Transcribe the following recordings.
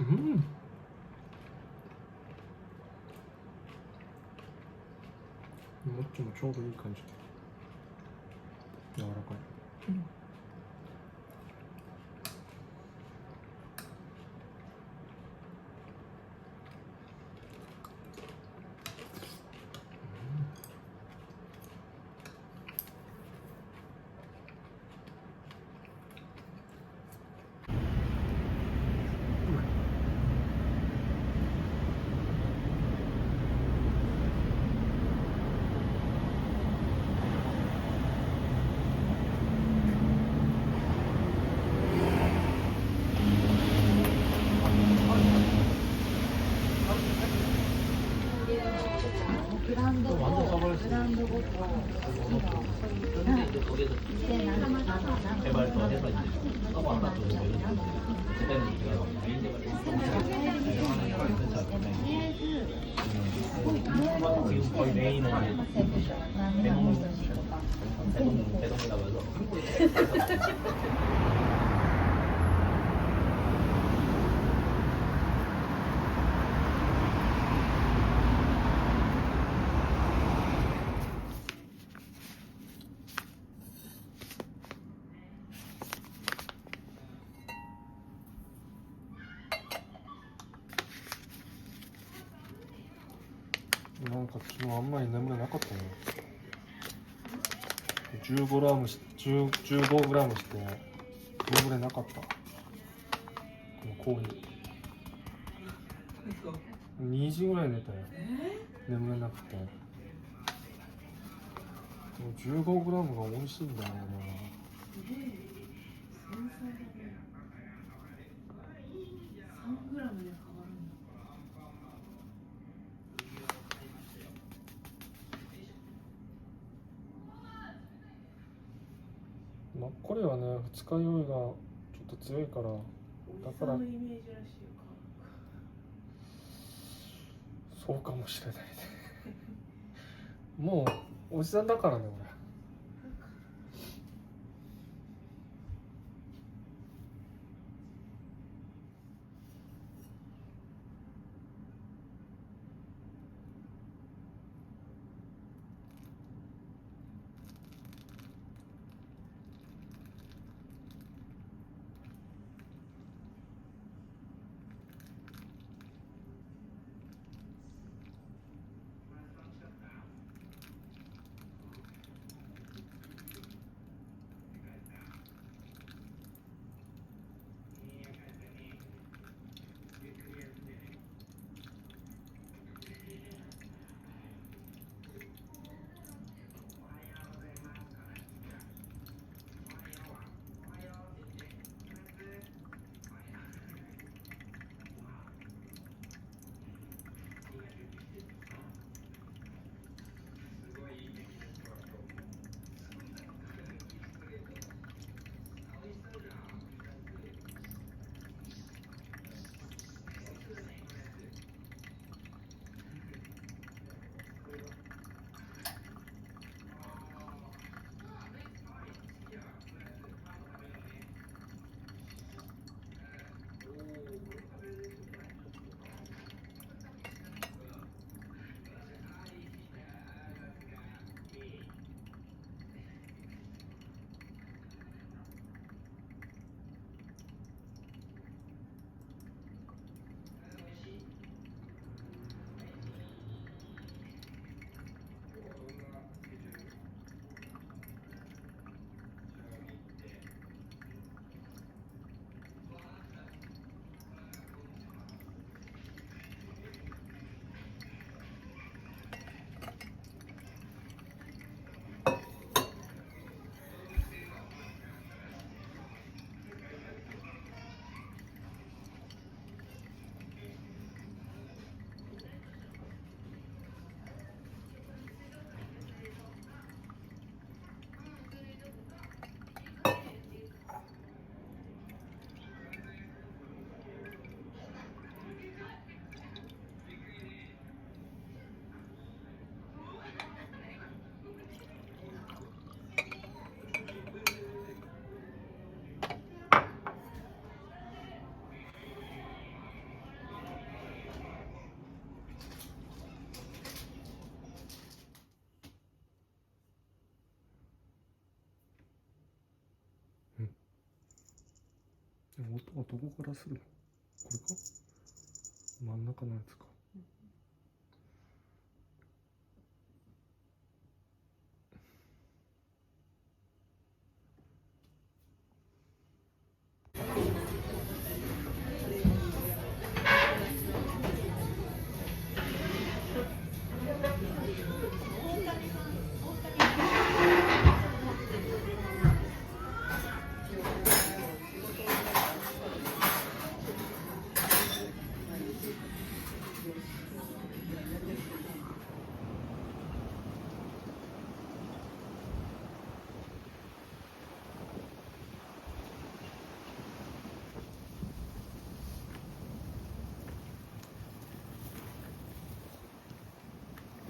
。もっちもちょうどいい感じで柔らかい。ブランドごと好きななんか昨日あんまり眠れなかったね。15グラムして眠れなかった。このコーヒー。2時ぐらい寝たよ。眠れなくて。15グラムが美味しいんだよね、俺は。3グラムで変わるんだ。まあ、これはね、二日酔いがちょっと強いから、だから、おじさんのイメージらしいよ。そうかもしれないね。もう、おじさんだからね、俺。元はどこからするの？これか？真ん中のやつか。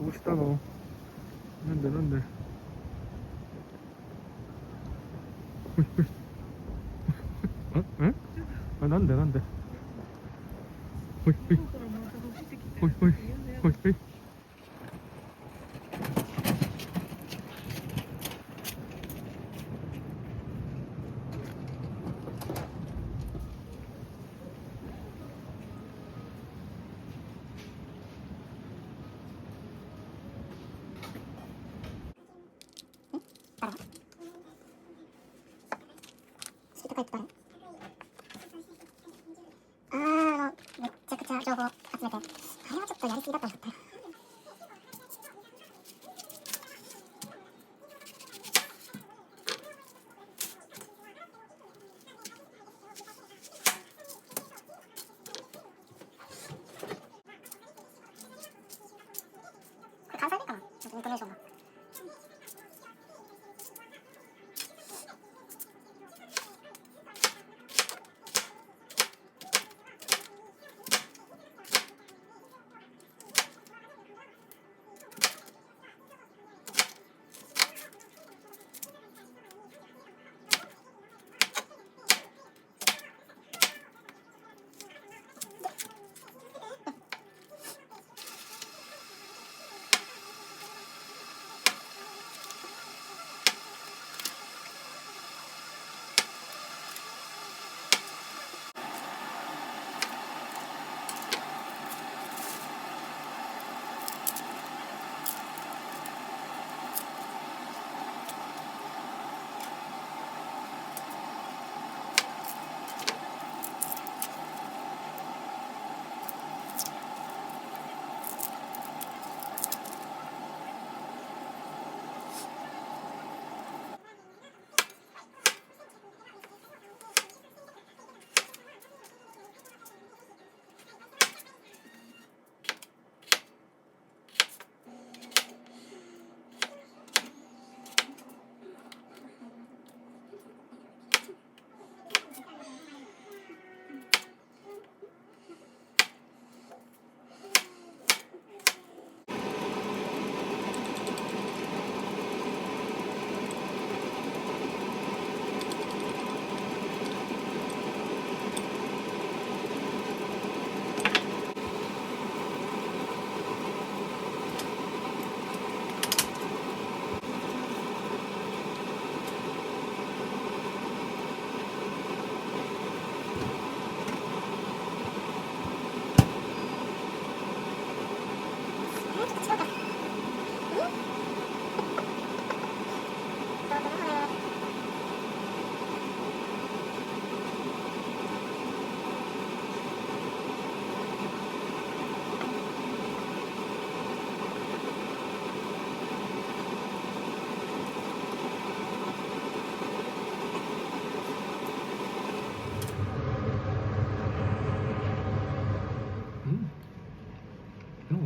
どうしたの？なんでなんで？なんでなんで？ほいほいほいほいほいほい。めっちゃくちゃ情報集めて、あれはちょっとやりすぎだと思った。関西弁かな、イントネーションが。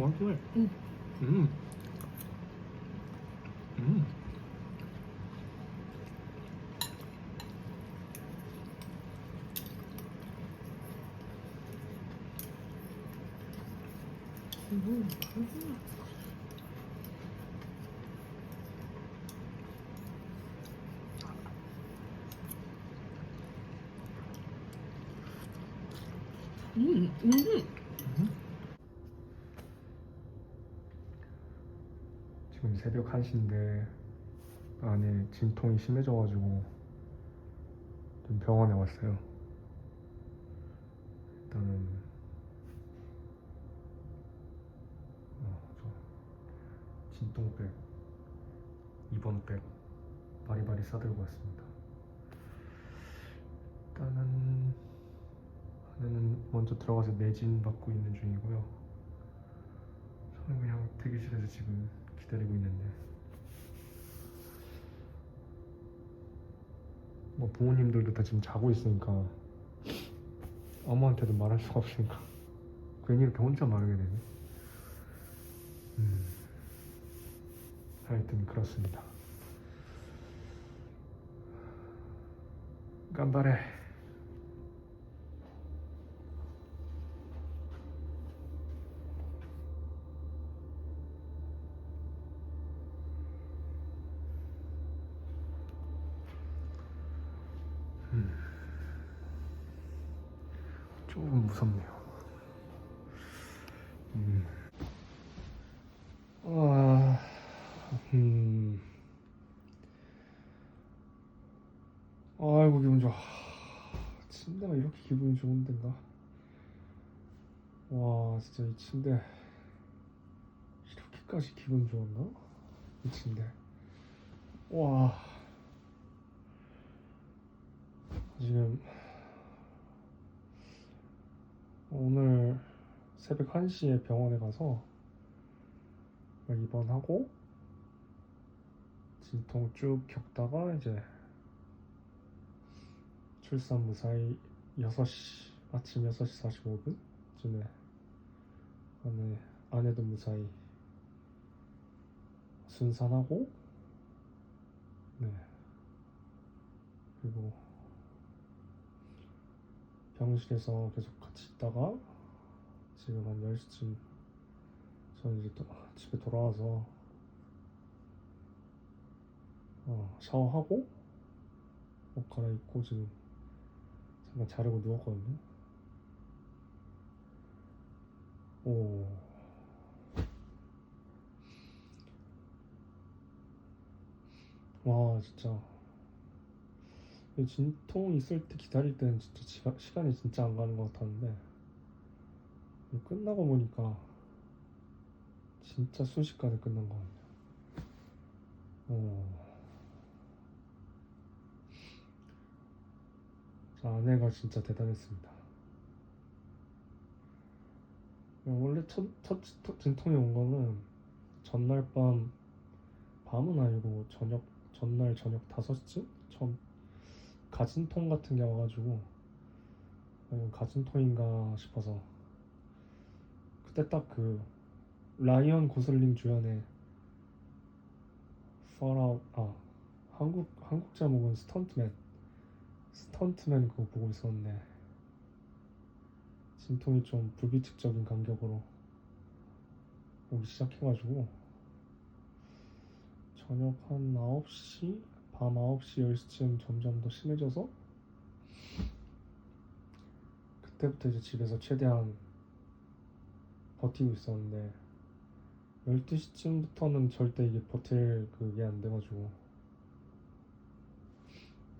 悪くない。うんうん。うん。すごい。지금 새벽 1시인데 안에 진통이 심해져가지고 좀 병원에 왔어요. 진통백, 입원백 바리바리 싸들고 왔습니다. 일단은 안에는 먼저 들어가서 내진 받고 있는 중이고요. 저는 그냥 대기실에서 지금 기다리고 있는데 뭐 부모님들도 다 지금 자고 있으니까 아무한테도 말할 수가 없으니까 괜히 이렇게 혼자 말하게 되네. 하여튼 그렇습니다. 간발해. 조금 무섭네요. 아, 아이고 기분 좋아. 침대가 이렇게 기분이 좋은 데인가? 와, 진짜 이 침대 이렇게까지 기분 좋았나? 이 침대. 와, 지금 오늘 새벽 1시에 병원에 가서 입원하고 진통 쭉 겪다가 이제 출산 무사히 6시, 아침 6시 45분쯤에 아내도 무사히 순산하고, 네, 그리고 병실에서 계속 같이 있다가 지금 한 10시쯤 저는 이제 또 집에 돌아와서 샤워하고 옷 갈아입고 지금 잠깐 자려고 누웠거든요. 오, 와, 진짜 이 진통 있을 때 기다릴 때는 진짜 시간이 진짜 안 가는 것 같았는데 끝나고 보니까 진짜 순식간에 끝난 것 같네요. 아내가 진짜 대단했습니다. 원래 첫 진통이 온 거는 전날 밤은 아니고 전날 저녁 5시쯤? 가진통 같은 게 와가지고 가진통인가 싶어서 그때 딱 그 라이언 고슬링 주연의 Fallout, 한국 제목은 스턴트맨 그거 보고 있었는데 진통이 좀 불규칙적인 간격으로 오기 시작해가지고 저녁 한 9시, 밤 9시, 10시쯤 점점 더 심해져서 그때부터 이제 집에서 최대한 버티고 있었는데 12시쯤부터는 절대 이게 버틸 그게 안 돼가지고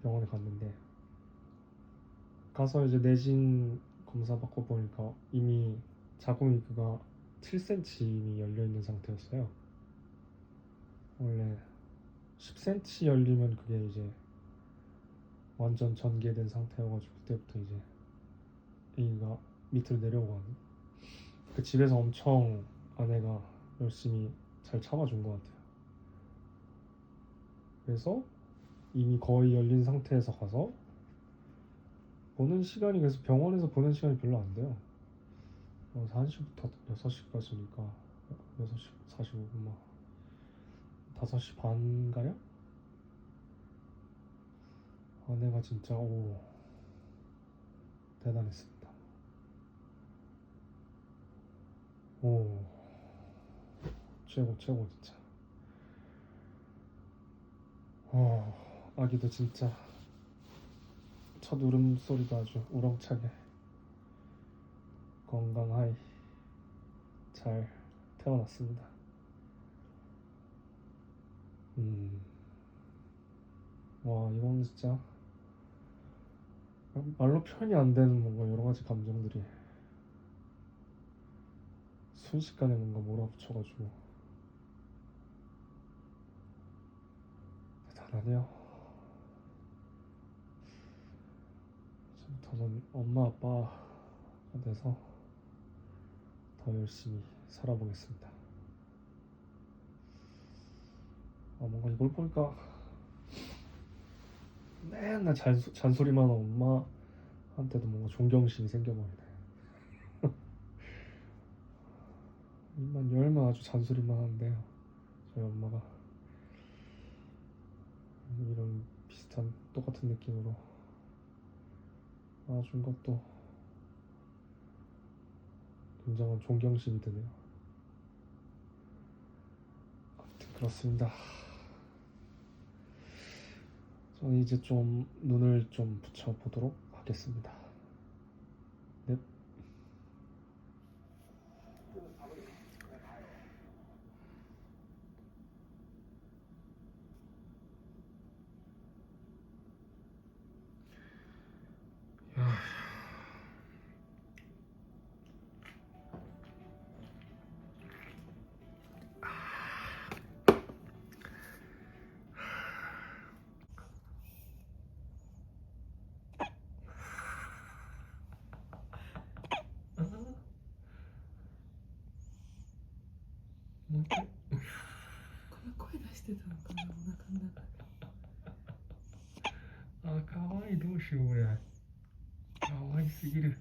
병원에 갔는데 가서 이제 내진 검사 받고 보니까 이미 자궁이 그가 7cm 이미 열려 있는 상태였어요. 원래 10cm 열리면 그게 이제 완전 전개된 상태여가지고 그때부터 이제 A가 밑으로 내려오거든요. 그 집에서 엄청 아내가 열심히 잘 참아준 것 같아요. 그래서 이미 거의 열린 상태에서 가서 보는 시간이, 그래서 병원에서 보는 시간이 별로 안 돼요. 1시부터 6시까지니까 6시 45분 5시 반가량? 아내가 진짜 대단했습니다. 최고 진짜. 아기도 진짜 첫 울음소리도 아주 우렁차게 건강하게 잘 태어났습니다. 와, 이건 진짜 말로 표현이 안 되는 뭔가 여러 가지 감정들이 순식간에 뭔가 몰아붙여가지고 돼요. 지금부터는 엄마 아빠가 돼서 더 열심히 살아보겠습니다. 뭔가 이걸 보니까 맨날 잔소리만 하는 엄마한테도 뭔가 존경심이 생겨버리네. 입만 열면 아주 잔소리만 하는데요. 저희 엄마가 이런 비슷한 똑같은 느낌으로 나와준 것도 굉장한 존경심이 드네요. 아무튼 그렇습니다. 저는 이제 좀 눈을 좀 붙여보도록 하겠습니다. 넵.この声出してたのかな、お腹の中で。かわいい。どうしようこれ。かわいすぎる。